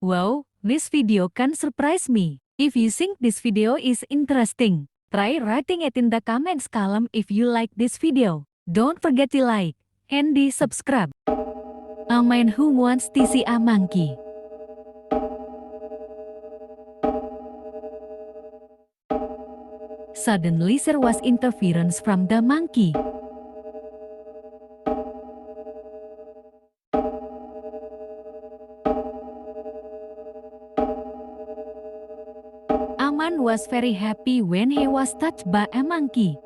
Wow, this video can surprise me. If you think this video is interesting, try writing it in the comments column if you like this video. Don't forget to like and subscribe. A man who wants to see a monkey. Suddenly there was interference from the monkey. A man was very happy when he was touched by a monkey.